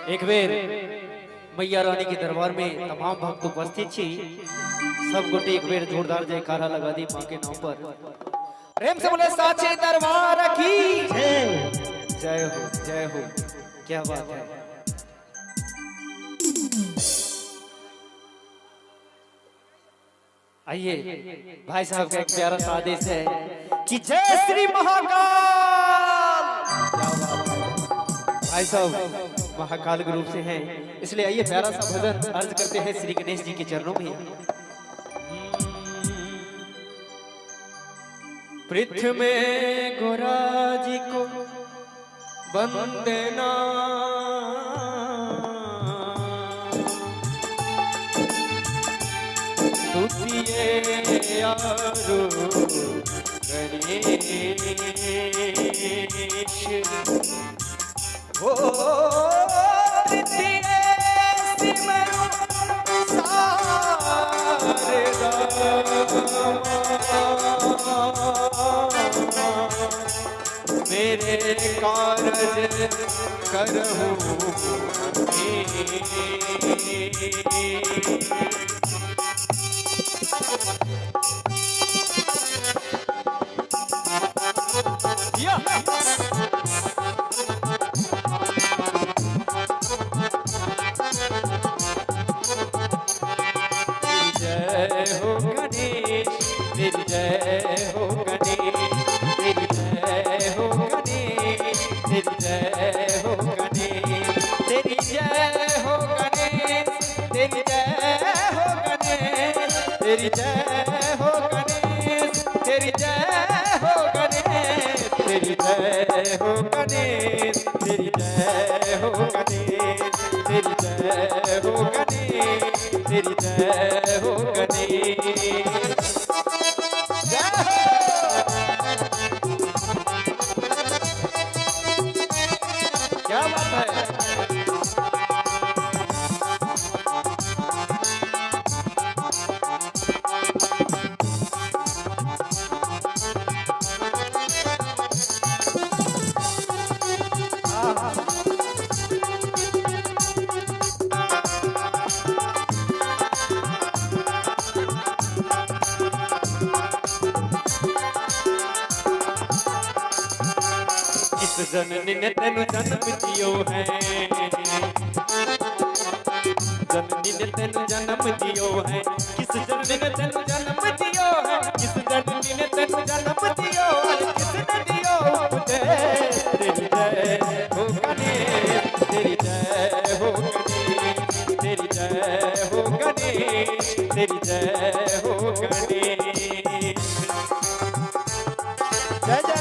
एक बेर मैया रानी के दरबार में तमाम भक्त उपस्थित छी। सब गोटे एक बेर जोरदार जयकारा लगा दी मां के नाम पर। प्रेम से बोले साचे दरबार की जय हो जय हो। क्या बात है। आइए भाई साहब का एक प्यारा सा आदेश है कि जय श्री महाकाल। भाई साहब महाकाल के रूप से हैं, इसलिए आइए प्यारा सा भजन अर्ज करते हैं श्री गणेश जी के चरणों में। पृथ्वी में गोरा जी को वंदना, यारो गणेश हो मेरे कारज करहूं जय हो गणेश, तेरी जय हो गणेश, तेरी जय हो गणेश, तेरी जय हो गणेश, तेरी जय हो गणेश, तेरी जय हो गणेश, तेरी जय हो गणेश, तेरी जय हो गणेश, तेरी जय हो गणेश, तेरी जय हो गणेश, तेरी जय हो गणेश, तेरी जय हो गणेश। जय हो। क्या बात है। जननी ने तेनु जन्म दियो है, जननी ने तेनु जन्म दियो है, किस जननी ने तेनु जन्म दियो है, किस जननी ने तेनु जन्म दियो है, किसने दियो उपदेश। तेरी जय हो गणेश, तेरी जय हो गणेश, तेरी जय हो गणेश, तेरी जय हो गणेश। जय जय।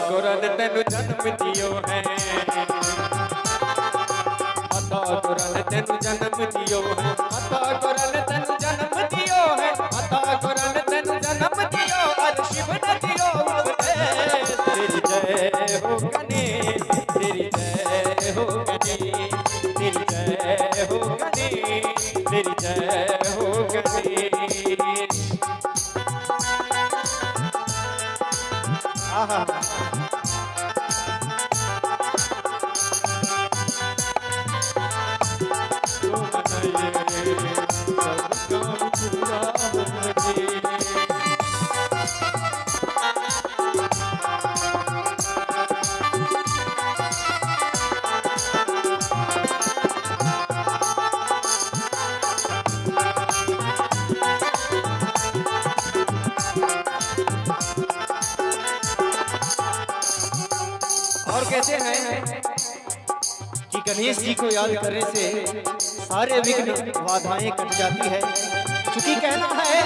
गुरन तेनु जन्म दियो है, अता गुरन तेनु जन्म दियो है, अता गुरन तेनु जन्म दियो है, अता गुरन तेनु जन्म दियो, और शिव ने दियो उपदेश। तेरी जय हो गणेश, तेरी जय हो गणेश, तेरी जय हो गणेश, तेरी जय हो गणेश। आहा और कहते हैं कि गणेश जी को याद करने से सारे विघ्न बाधाएं कट जाती है। चूंकि कहना है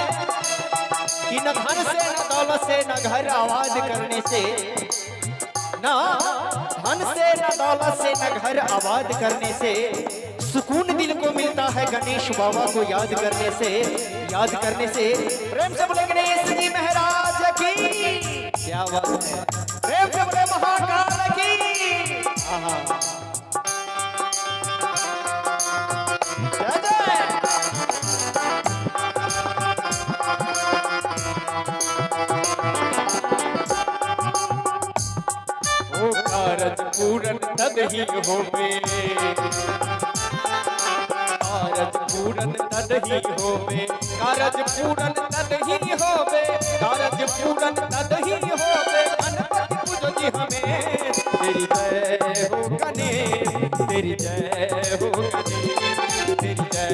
कि न धन से न दौलत से न घर आबाद करने से, न धन से न दौलत से न घर आबाद करने से सुकून दिल को मिलता है गणेश बाबा को याद करने से, याद करने से। प्रेम से बोले गणेश जी महाराज की, क्या बात है, प्रेम से बोले महाकाल की। आहा, जय जय। ओ कारज पूरन तद ही होवे, कारज पूरन तद ही होवे, कारज पूरन तद ही होवे, कारज पूरन तद ही होवे। गणपति पूजो जी हमें, तेरी जय हो गणेश, तेरी जय हो गणेश, तेरी जय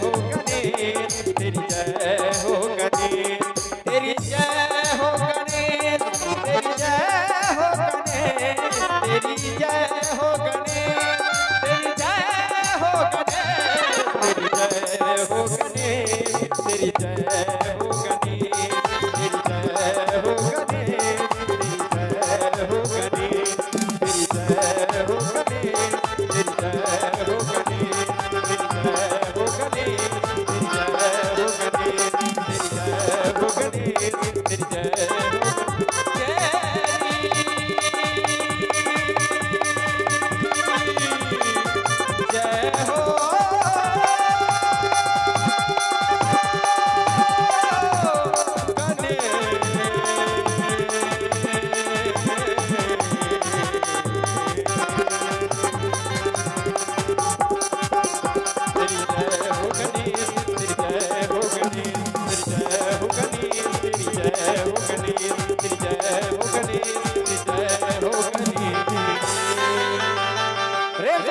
हो गणेश, तेरी जय हो गणेश, तेरी जय हो गणेश, तेरी जय हो गणेश, तेरी जय हो गणेश, तेरी जय हो गणेश, तेरी जय हो गणेश, तेरी जय